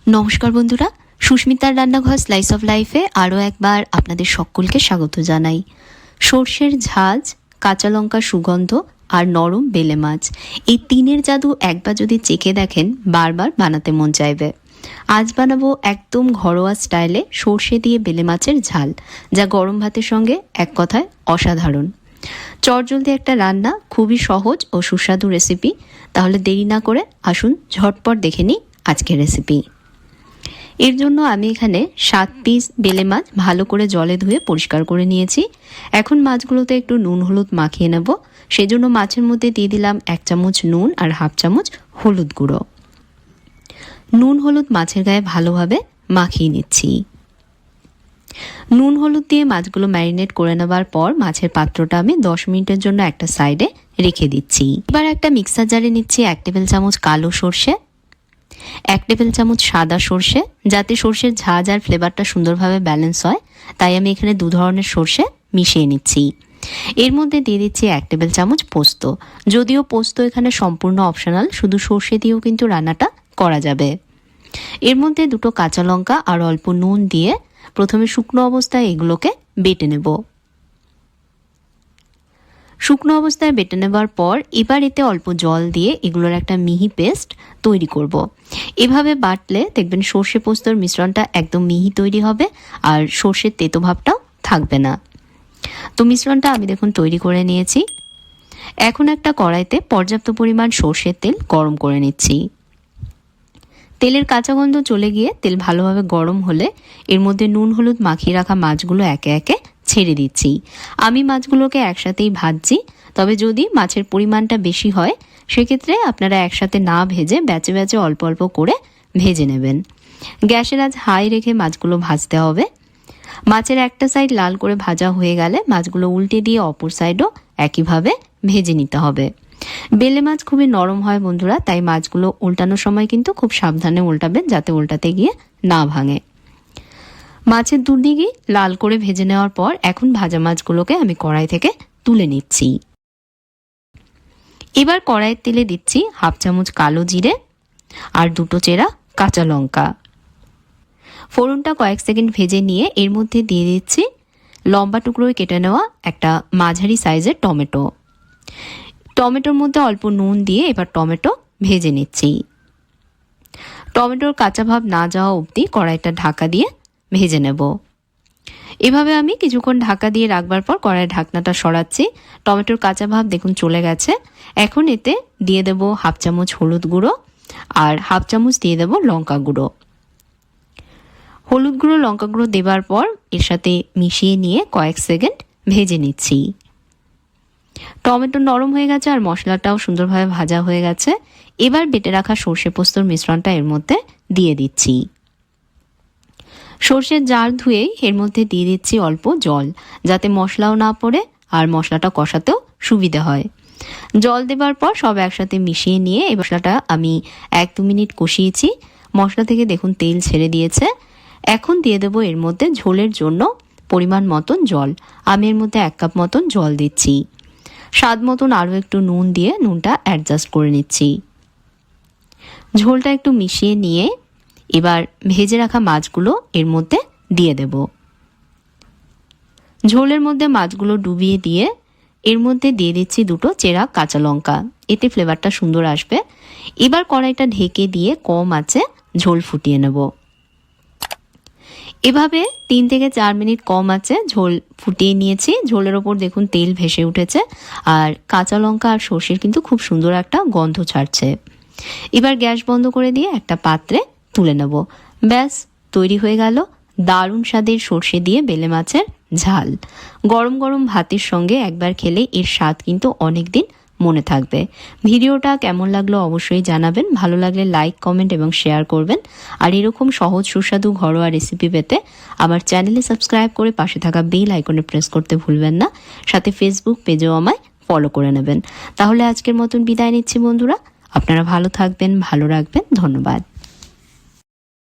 নমস্কার বন্ধুরা, সুস্মিতার রান্নাঘর স্লাইস অফ লাইফে আরও একবার আপনাদের সকলকে স্বাগত জানাই। সর্ষের ঝাঁজ, কাঁচা লঙ্কার সুগন্ধ আর নরম বেলে মাছ, এই তিনের জাদু একবার যদি চেখে দেখেন বারবার বানাতে মন চাইবে। আজ বানাবো একদম ঘরোয়া স্টাইলে সর্ষে দিয়ে বেলে মাছের ঝাল, যা গরম ভাতের সঙ্গে এক কথায় অসাধারণ। চটজলদি একটা রান্না, খুবই সহজ ও সুস্বাদু রেসিপি। তাহলে দেরি না করে আসুন ঝটপট দেখে নিই আজকের রেসিপি। এর জন্য আমি এখানে 7 পিস বেলে মাছ ভালো করে জলে ধুয়ে পরিষ্কার করে নিয়েছি। এখন মাছগুলোতে একটু নুন হলুদ মাখিয়ে নেব। সেজন্য মাছের মধ্যে দিয়ে দিলাম 1 চামচ নুন আর 1/2 চামচ হলুদ গুঁড়ো। নুন হলুদ মাছের গায়ে ভালোভাবে মাখিয়ে নিচ্ছি। নুন হলুদ দিয়ে মাছগুলো ম্যারিনেট করে নেবার পর মাছের পাত্রটা আমি 10 মিনিটের জন্য একটা সাইডে রেখে দিচ্ছি। এবার একটা মিক্সার জারে নিচ্ছি 1 টেবিল চামচ কালো সর্ষে, 1 টেবিল চামচ সাদা সর্ষে। যাতে সর্ষের ঝাঁজ আর ফ্লেভারটা সুন্দরভাবে ব্যালেন্স হয়, তাই আমি এখানে 2 ধরনের সর্ষে মিশিয়ে নিচ্ছি। এর মধ্যে দিয়ে দিচ্ছি 1 টেবিল চামচ পোস্ত। যদিও পোস্ত এখানে সম্পূর্ণ অপশনাল, শুধু সর্ষে দিয়েও কিন্তু রান্নাটা করা যাবে। এর মধ্যে 2টো কাঁচা লঙ্কা আর অল্প নুন দিয়ে প্রথমে শুকনো অবস্থায় এগুলোকে বেটে নেব। শুকনো অবস্থায় বেটে নেবার পর এবার এতে অল্প জল দিয়ে এগুলোর একটা মিহি পেস্ট তৈরি করব। এভাবে বাটলে দেখবেন সর্ষে পোস্তর মিশ্রণটা একদম মিহি তৈরি হবে আর সর্ষের তেতো ভাবটাও থাকবে না। তো মিশ্রণটা আমি দেখুন তৈরি করে নিয়েছি। এখন একটা কড়াইতে পর্যাপ্ত পরিমাণ সর্ষের তেল গরম করে নিচ্ছি। তেলের কাঁচা গন্ধ চলে গিয়ে তেল ভালোভাবে গরম হলে এর মধ্যে নুন হলুদ মাখিয়ে রাখা মাছগুলো একে একে ছেড়ে দিচ্ছি। আমি মাছগুলোকে একসাথেই ভাজছি, তবে যদি মাছের পরিমাণটা বেশি হয় সেক্ষেত্রে আপনারা একসাথে না ভেজে ব্যাচে ব্যাচে অল্প অল্প করে ভেজে নেবেন। গ্যাসের আঁচ হাই রেখে মাছগুলো ভাজতে হবে। মাছের একটা সাইড লাল করে ভাজা হয়ে গেলে মাছগুলো উল্টে দিয়ে অপর সাইডও একইভাবে ভেজে নিতে হবে। বেলে মাছ খুবই নরম হয় বন্ধুরা, তাই মাছগুলো উল্টানোর সময় কিন্তু খুব সাবধানে উল্টাবেন যাতে উল্টাতে গিয়ে না ভাঙে। মাছের দুদিকেই লাল করে ভেজে নেওয়ার পর এখন ভাজা মাছগুলোকে আমি কড়াই থেকে তুলে নিচ্ছি। এবার কড়াইয়ের তেলে দিচ্ছি 1/2 চামচ কালো জিরে আর 2টো চেরা কাঁচা লঙ্কা। ফোড়নটা কয়েক সেকেন্ড ভেজে নিয়ে এর মধ্যে দিয়ে দিচ্ছি লম্বা টুকরোয় কেটে নেওয়া একটা মাঝারি সাইজের টমেটো। টমেটোর মধ্যে অল্প নুন দিয়ে এবার টমেটো ভেজে নিচ্ছি। টমেটোর কাঁচা ভাব না যাওয়া অবধি কড়াইটা ঢাকা দিয়ে ভেজে নেব। এভাবে আমি কিছুক্ষণ ঢাকা দিয়ে রাখবার পর কড়াইয়ের ঢাকনাটা সরাচ্ছি। টমেটোর কাঁচা ভাব দেখুন চলে গেছে। এখন এতে দিয়ে দেব 1/2 চামচ হলুদ গুঁড়ো আর 1/2 চামচ দিয়ে দেব লঙ্কা গুঁড়ো। হলুদ গুঁড়ো লঙ্কা গুঁড়ো দেবার পর এর সাথে মিশিয়ে নিয়ে কয়েক সেকেন্ড ভেজে নিচ্ছি। টমেটো নরম হয়ে গেছে আর মশলাটাও সুন্দরভাবে ভাজা হয়ে গেছে। এবার বেটে রাখা সর্ষে পোস্তর মিশ্রণটা এর মধ্যে দিয়ে দিচ্ছি। সর্ষের জার ধুয়ে এর মধ্যে দিয়ে দিচ্ছি অল্প জল, যাতে মশলাও না পড়ে আর মশলাটা কষাতেও সুবিধা হয়। জল দেবার পর সব একসাথে মিশিয়ে নিয়ে এই মশলাটা আমি 1-2 মিনিট কষিয়েছি। মশলা থেকে দেখুন তেল ছেড়ে দিয়েছে। এখন দিয়ে দেবো এর মধ্যে ঝোলের জন্য পরিমাণ মতন জল। আমি এর মধ্যে 1 কাপ মতন জল দিচ্ছি। স্বাদ মতন আরও একটু নুন দিয়ে নুনটা অ্যাডজাস্ট করে নিচ্ছি। ঝোলটা একটু মিশিয়ে নিয়ে এবার ভেজে রাখা মাছগুলো এর মধ্যে দিয়ে দেব। ঝোলের মধ্যে মাছগুলো ডুবিয়ে দিয়ে এর মধ্যে দিয়ে দিচ্ছি 2টো চেরা কাঁচা লঙ্কা, এতে ফ্লেভারটা সুন্দর আসবে। এবার কড়াইটা ঢেকে দিয়ে কম আঁচে ঝোল ফুটিয়ে নেব। এভাবে 3 থেকে 4 মিনিট কম আঁচে ঝোল ফুটিয়ে নিয়েছি। ঝোলের ওপর দেখুন তেল ভেসে উঠেছে আর কাঁচা লঙ্কা আর সর্ষের কিন্তু খুব সুন্দর একটা গন্ধ ছাড়ছে। এবার গ্যাস বন্ধ করে দিয়ে একটা পাত্রে তুলে নেব। ব্যাস তৈরি হয়ে গেল দারুণ স্বাদের সর্ষে দিয়ে বেলে মাছের ঝাল। গরম গরম ভাতের সঙ্গে একবার খেলে এর স্বাদ কিন্তু অনেক দিন মনে থাকবে। ভিডিওটা কেমন লাগলো অবশ্যই জানাবেন। ভালো লাগলে লাইক, কমেন্ট এবং শেয়ার করবেন। আর এরকম সহজ সুস্বাদু ঘরোয়া রেসিপি পেতে আমার চ্যানেলে সাবস্ক্রাইব করে পাশে থাকা বেল আইকনে প্রেস করতে ভুলবেন না। সাথে ফেসবুক পেজেও আমায় ফলো করে নেবেন। তাহলে আজকের মতন বিদায় নিচ্ছি বন্ধুরা। আপনারা ভালো থাকবেন, ভালো রাখবেন। ধন্যবাদ।